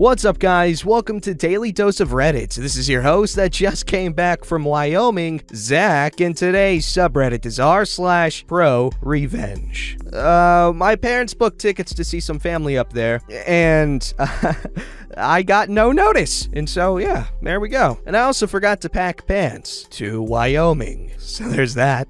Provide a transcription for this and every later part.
What's up, guys? Welcome to Daily Dose of Reddit. This is your host that just came back from Wyoming, Zach, and today's subreddit is r/ProRevenge. My parents booked tickets to see some family up there, and I got no notice. And so, yeah, there we go. And I also forgot to pack pants to Wyoming. So there's that.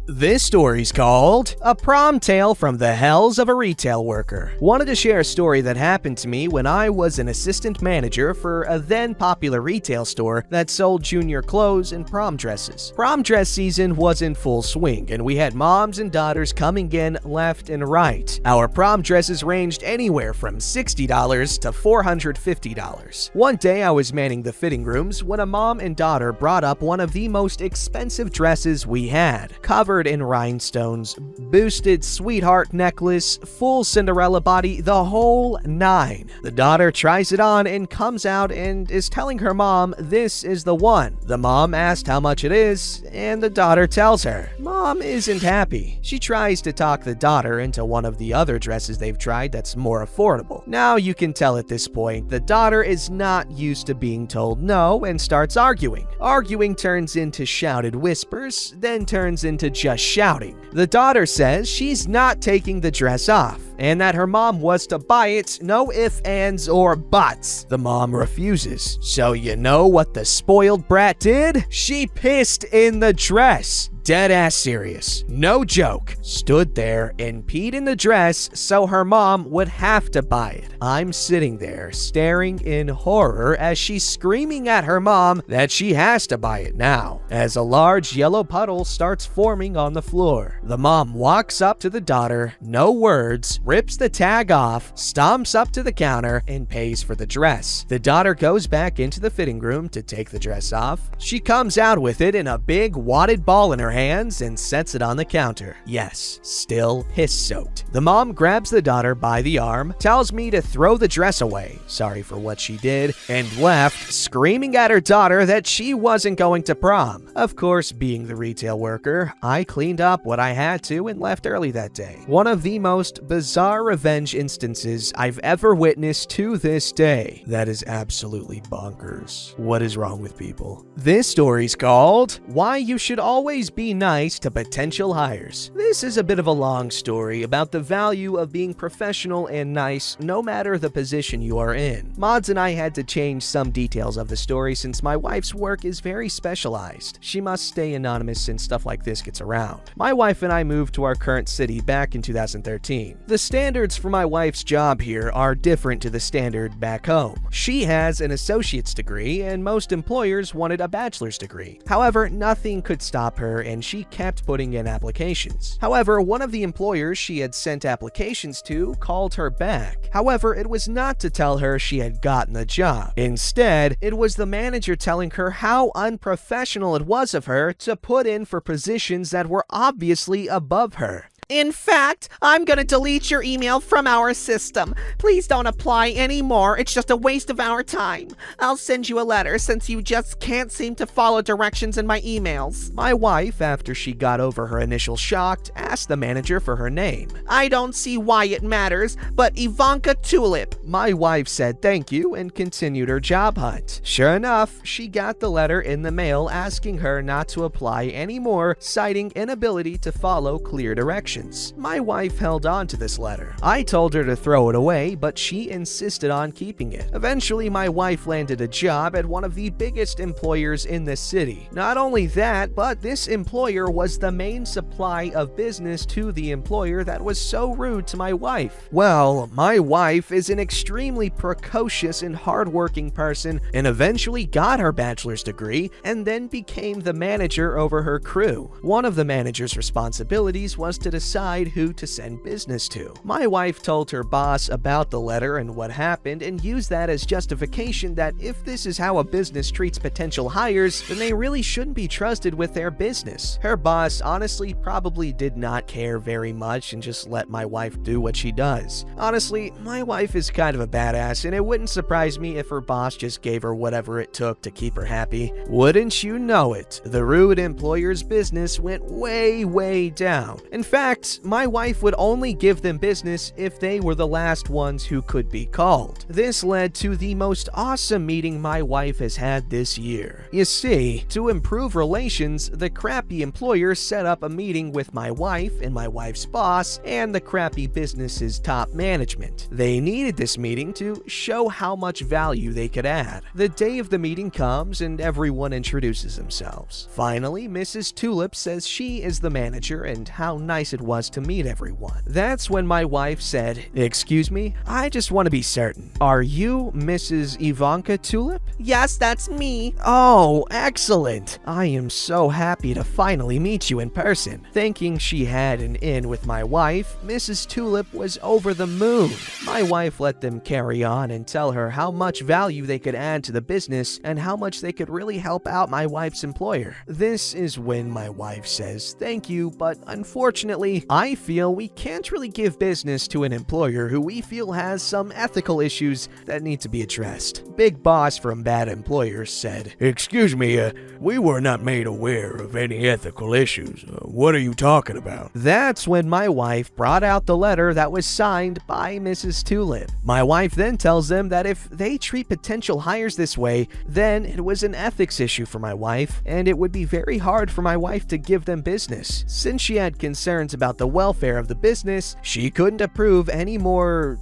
This story's called A Prom Tale from the Hells of a Retail Worker. Wanted to share a story that happened to me when I was an assistant manager for a then popular retail store that sold junior clothes and prom dresses. Prom dress season was in full swing, and we had moms and daughters coming in left and right. Our prom dresses ranged anywhere from $60 to $450. One day I was manning the fitting rooms when a mom and daughter brought up one of the most expensive dresses we had, covered in rhinestones, boosted sweetheart necklace, full Cinderella body, the whole nine. The daughter tries it on and comes out and is telling her mom this is the one. The mom asked how much it is, and the daughter tells her. Mom isn't happy. She tries to talk the daughter into one of the other dresses they've tried that's more affordable. Now you can tell at this point the daughter is not used to being told no and starts arguing. Arguing turns into shouted whispers, then turns into just shouting. The daughter says she's not taking the dress off, and that her mom was to buy it, no ifs, ands, or buts. The mom refuses. So you know what the spoiled brat did? She pissed in the dress. Dead ass serious. No joke. Stood there and peed in the dress so her mom would have to buy it. I'm sitting there staring in horror as she's screaming at her mom that she has to buy it now, as a large yellow puddle starts forming on the floor. The mom walks up to the daughter, no words, rips the tag off, stomps up to the counter, and pays for the dress. The daughter goes back into the fitting room to take the dress off. She comes out with it in a big wadded ball in her hands and sets it on the counter. Yes, still piss-soaked. The mom grabs the daughter by the arm, tells me to throw the dress away, sorry for what she did, and left, screaming at her daughter that she wasn't going to prom. Of course, being the retail worker, I cleaned up what I had to and left early that day. One of the most bizarre revenge instances I've ever witnessed to this day. That is absolutely bonkers. What is wrong with people? This story's called Why You Should Always Be Nice to Potential Hires. This is a bit of a long story about the value of being professional and nice no matter the position you are in. Mods and I had to change some details of the story since my wife's work is very specialized. She must stay anonymous since stuff like this gets around. My wife and I moved to our current city back in 2013. The standards for my wife's job here are different to the standard back home. She has an associate's degree and most employers wanted a bachelor's degree. However, nothing could stop her and she kept putting in applications. However, one of the employers she had sent applications to called her back. However, it was not to tell her she had gotten the job. Instead, it was the manager telling her how unprofessional it was of her to put in for positions that were obviously above her. In fact, I'm gonna delete your email from our system. Please don't apply anymore. It's just a waste of our time. I'll send you a letter since you just can't seem to follow directions in my emails. My wife, after she got over her initial shock, asked the manager for her name. I don't see why it matters, but Ivanka Tulip. My wife said thank you and continued her job hunt. Sure enough, she got the letter in the mail asking her not to apply anymore, citing inability to follow clear directions. My wife held on to this letter. I told her to throw it away, but she insisted on keeping it. Eventually, my wife landed a job at one of the biggest employers in the city. Not only that, but this employer was the main supply of business to the employer that was so rude to my wife. Well, my wife is an extremely precocious and hardworking person and eventually got her bachelor's degree and then became the manager over her crew. One of the manager's responsibilities was to decide who to send business to. My wife told her boss about the letter and what happened and used that as justification that if this is how a business treats potential hires, then they really shouldn't be trusted with their business. Her boss honestly probably did not care very much and just let my wife do what she does. Honestly, my wife is kind of a badass and it wouldn't surprise me if her boss just gave her whatever it took to keep her happy. Wouldn't you know it, the rude employer's business went way down. In fact, fact, my wife would only give them business if they were the last ones who could be called. This led to the most awesome meeting my wife has had this year. You see, to improve relations, the crappy employer set up a meeting with my wife and my wife's boss and the crappy business's top management. They needed this meeting to show how much value they could add. The day of the meeting comes and everyone introduces themselves. Finally, Mrs. Tulip says she is the manager and how nice it was to meet everyone. That's when my wife said, "Excuse me, I just want to be certain. Are you Mrs. Ivanka Tulip?" Yes, that's me. "Oh, excellent. I am so happy to finally meet you in person." Thinking she had an in with my wife, Mrs. Tulip was over the moon. My wife let them carry on and tell her how much value they could add to the business and how much they could really help out my wife's employer. This is when my wife says, "Thank you, but unfortunately, I feel we can't really give business to an employer who we feel has some ethical issues that need to be addressed." Big Boss from Bad Employers said, "Excuse me, we were not made aware of any ethical issues. What are you talking about?" That's when my wife brought out the letter that was signed by Mrs. Tulip. My wife then tells them that if they treat potential hires this way, then it was an ethics issue for my wife, and it would be very hard for my wife to give them business. Since she had concerns about the welfare of the business, she couldn't approve any more,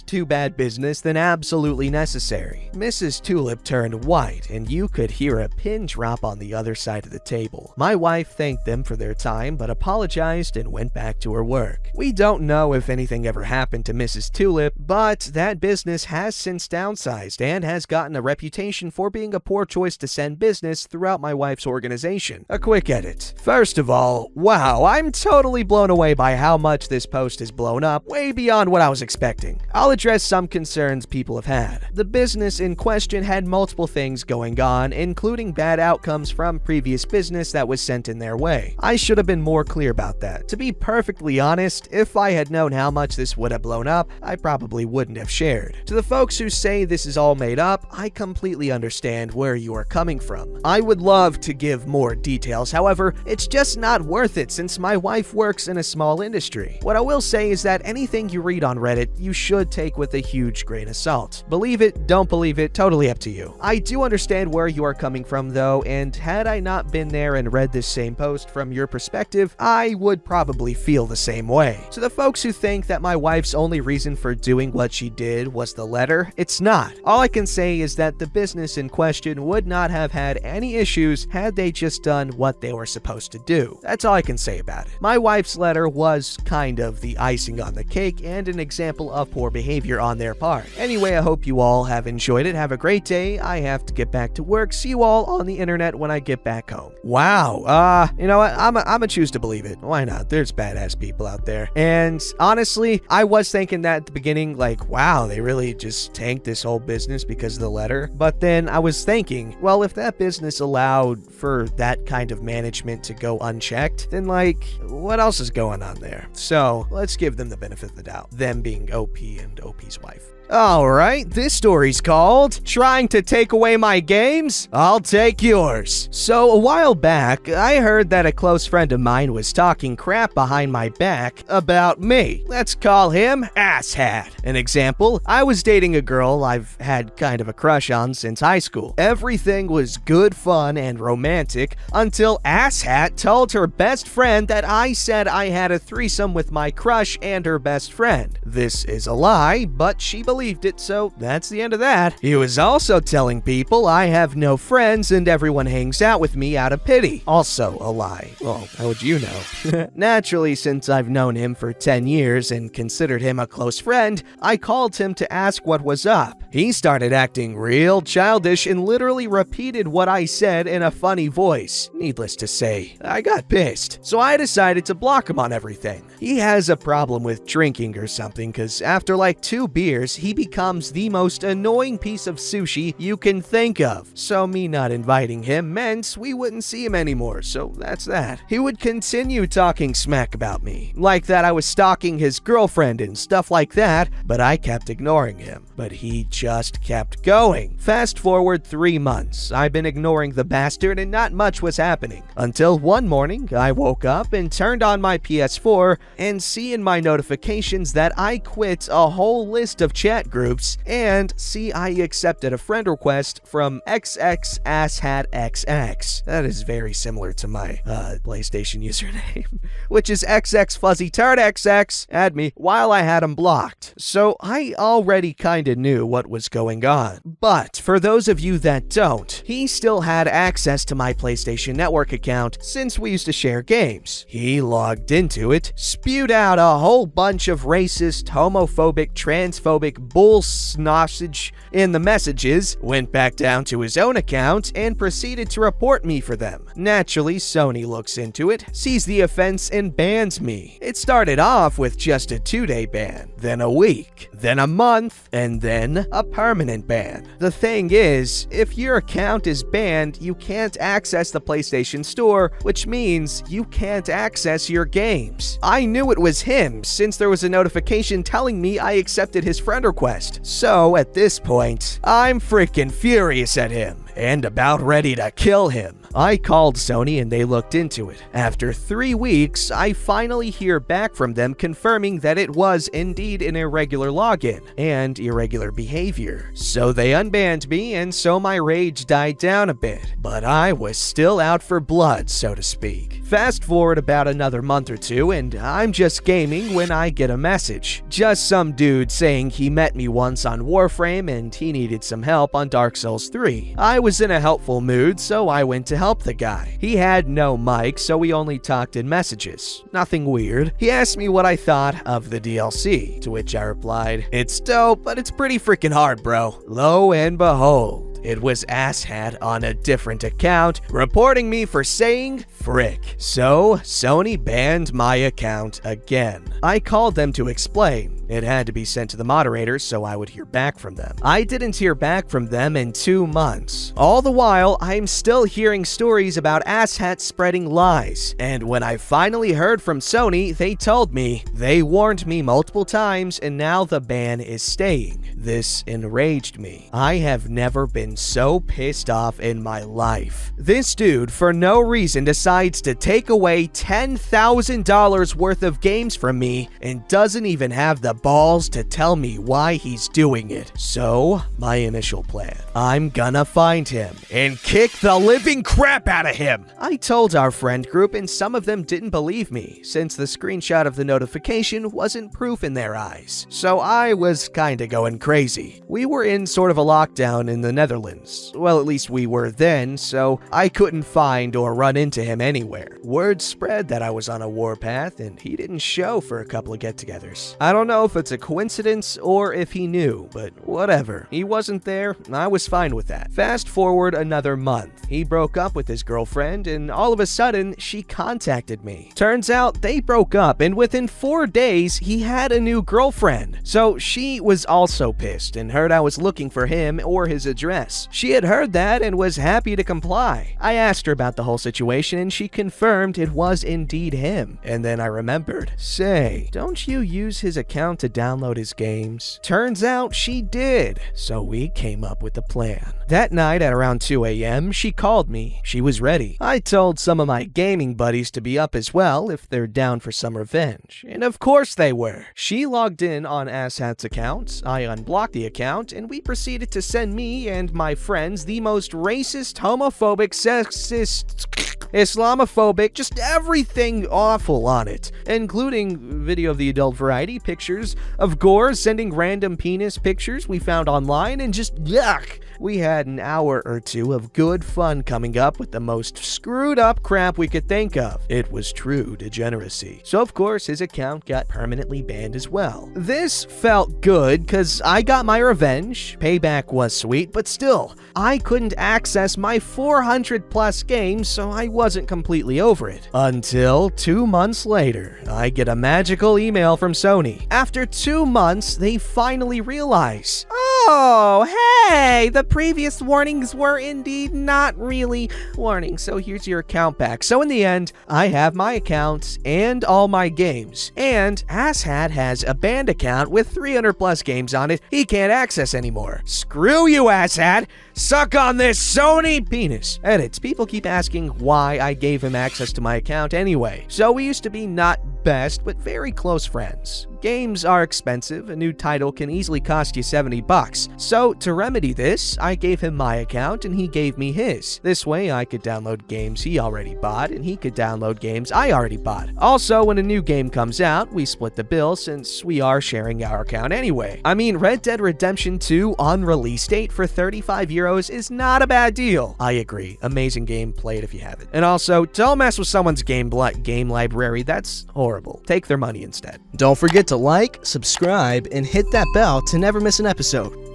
too bad business than absolutely necessary. Mrs. Tulip turned white, and you could hear a pin drop on the other side of the table. My wife thanked them for their time, but apologized and went back to her work. We don't know if anything ever happened to Mrs. Tulip, but that business has since downsized and has gotten a reputation for being a poor choice to send business throughout my wife's organization. A quick edit. First of all, wow, I'm totally blown away by how much this post has blown up, way beyond what I was expecting. I'll address some concerns people have had. The business in question had multiple things going on, including bad outcomes from previous business that was sent in their way. I should have been more clear about that. To be perfectly honest, if I had known how much this would have blown up, I probably wouldn't have shared. To the folks who say this is all made up, I completely understand where you are coming from. I would love to give more details, however, it's just not worth it since my wife works in a small industry. What I will say is that anything you read on Reddit, you should take with a huge grain of salt. Believe it, don't believe it, totally up to you. I do understand where you are coming from though, and had I not been there and read this same post from your perspective, I would probably feel the same way. To the folks who think that my wife's only reason for doing what she did was the letter, it's not. All I can say is that the business in question would not have had any issues had they just done what they were supposed to do. That's all I can say about it. My wife's letter was kind of the icing on the cake and an example of poor behavior on their part. Anyway, I hope you all have enjoyed it. Have a great day. I have to get back to work. See you all on the internet when I get back home. Wow. You know what? I'ma choose to believe it. Why not? There's badass people out there. And honestly, I was thinking that at the beginning, like, wow, they really just tanked this whole business because of the letter. But then I was thinking, well, if that business allowed for that kind of management to go unchecked, then like, what else is going on there? So let's give them the benefit of the doubt. Them being OP and OP's wife. Alright, this story's called Trying to Take Away My Games? I'll Take Yours. So a while back, I heard that a close friend of mine was talking crap behind my back about me. Let's call him Asshat. An example, I was dating a girl I've had kind of a crush on since high school. Everything was good fun and romantic until Asshat told her best friend that I said I had a threesome with my crush and her best friend. This is a lie, but she believed it, so that's the end of that. He was also telling people I have no friends and everyone hangs out with me out of pity. Also a lie. Well, how would you know? Naturally, since I've known him for 10 years and considered him a close friend, I called him to ask what was up. He started acting real childish and literally repeated what I said in a funny voice. Needless to say, I got pissed, so I decided to block him on everything. He has a problem with drinking or something, cause after like 2 beers, he becomes the most annoying piece of sushi you can think of. So me not inviting him meant we wouldn't see him anymore, so that's that. He would continue talking smack about me, like that I was stalking his girlfriend and stuff like that, but I kept ignoring him. But he just kept going. Fast forward 3 months, I've been ignoring the bastard and not much was happening. Until one morning, I woke up and turned on my PS4 and see in my notifications that I quit a whole list of chat groups and see I accepted a friend request from XXAsshatXX. That is very similar to my PlayStation username, which is XXFuzzyTurdXX. Add me while I had him blocked. So I already kinda knew what was going on. But for those of you that don't, he still had access to my PlayStation Network account since we used to share games. He logged into it, spewed out a whole bunch of racist, homophobic, transphobic bull snossage in the messages, went back down to his own account, and proceeded to report me for them. Naturally, Sony looks into it, sees the offense, and bans me. It started off with just a 2-day ban, then a week, then a month, and then a permanent ban. The thing is, if your account is banned, you can't access the PlayStation Store, which means you can't access your games. I knew it was him since there was a notification telling me I accepted his friend request. So at this point, I'm freaking furious at him and about ready to kill him. I called Sony and they looked into it. After 3 weeks, I finally hear back from them confirming that it was indeed an irregular login and irregular behavior. So they unbanned me, and so my rage died down a bit. But I was still out for blood, so to speak. Fast forward about another month or two, and I'm just gaming when I get a message. Just some dude saying he met me once on Warframe and he needed some help on Dark Souls 3. I was in a helpful mood, so I went to help the guy. He had no mic, so we only talked in messages. Nothing weird. He asked me what I thought of the DLC, to which I replied, "It's dope, but it's pretty freaking hard, bro." Lo and behold, it was Asshat on a different account, reporting me for saying frick. So, Sony banned my account again. I called them to explain. It had to be sent to the moderators so I would hear back from them. I didn't hear back from them in 2 months. All the while, I'm still hearing stories about Asshat spreading lies. And when I finally heard from Sony, they told me they warned me multiple times and now the ban is staying. This enraged me. I have never been so pissed off in my life. This dude, for no reason, decides to take away $10,000 worth of games from me and doesn't even have the balls to tell me why he's doing it. So, my initial plan. I'm gonna find him and kick the living crap out of him. I told our friend group and some of them didn't believe me since the screenshot of the notification wasn't proof in their eyes. So I was kinda going crazy. We were in sort of a lockdown in the Netherlands. Well, at least we were then, so I couldn't find or run into him anywhere. Word spread that I was on a warpath and he didn't show for a couple of get-togethers. I don't know if it's a coincidence or if he knew, but whatever. He wasn't there, I was fine with that. Fast forward another month. He broke up with his girlfriend and all of a sudden, she contacted me. Turns out they broke up and within 4 days, he had a new girlfriend. So she was also pissed and heard I was looking for him or his address. She had heard that and was happy to comply. I asked her about the whole situation and she confirmed it was indeed him. And then I remembered, say, don't you use his account to download his games? Turns out she did. So we came up with a plan. That night at around 2 a.m., she called me. She was ready. I told some of my gaming buddies to be up as well if they're down for some revenge. And of course they were. She logged in on Asshat's account. I unblocked the account and we proceeded to send me and my friends the most racist, homophobic, sexist, Islamophobic, just everything awful on it, including video of the adult variety, pictures of gore, sending random penis pictures we found online, and just yuck. We had an hour or two of good fun coming up with the most screwed up crap we could think of. It was true degeneracy. So of course his account got permanently banned as well. This felt good cause I got my revenge, payback was sweet, but still, I couldn't access my 400 plus games, so I wasn't completely over it. Until 2 months later, I get a magical email from Sony. After 2 months, they finally realize, Oh, hey! The previous warnings were indeed not really warnings, so here's your account back. So in the end, I have my account and all my games. And Asshat has a banned account with 300 plus games on it he can't access anymore. Screw you, Asshat! Suck on this Sony penis. Edits. People keep asking why I gave him access to my account anyway. So we used to be not best, but very close friends. Games are expensive. A new title can easily cost you $70. So to remedy this, I gave him my account and he gave me his. This way I could download games he already bought and he could download games I already bought. Also, when a new game comes out, we split the bill since we are sharing our account anyway. I mean, Red Dead Redemption 2 on release date for €35 is not a bad deal. I agree. Amazing game. Play it if you haven't. And also, don't mess with someone's game library. That's horrible. Take their money instead. Don't forget to like, subscribe, and hit that bell to never miss an episode.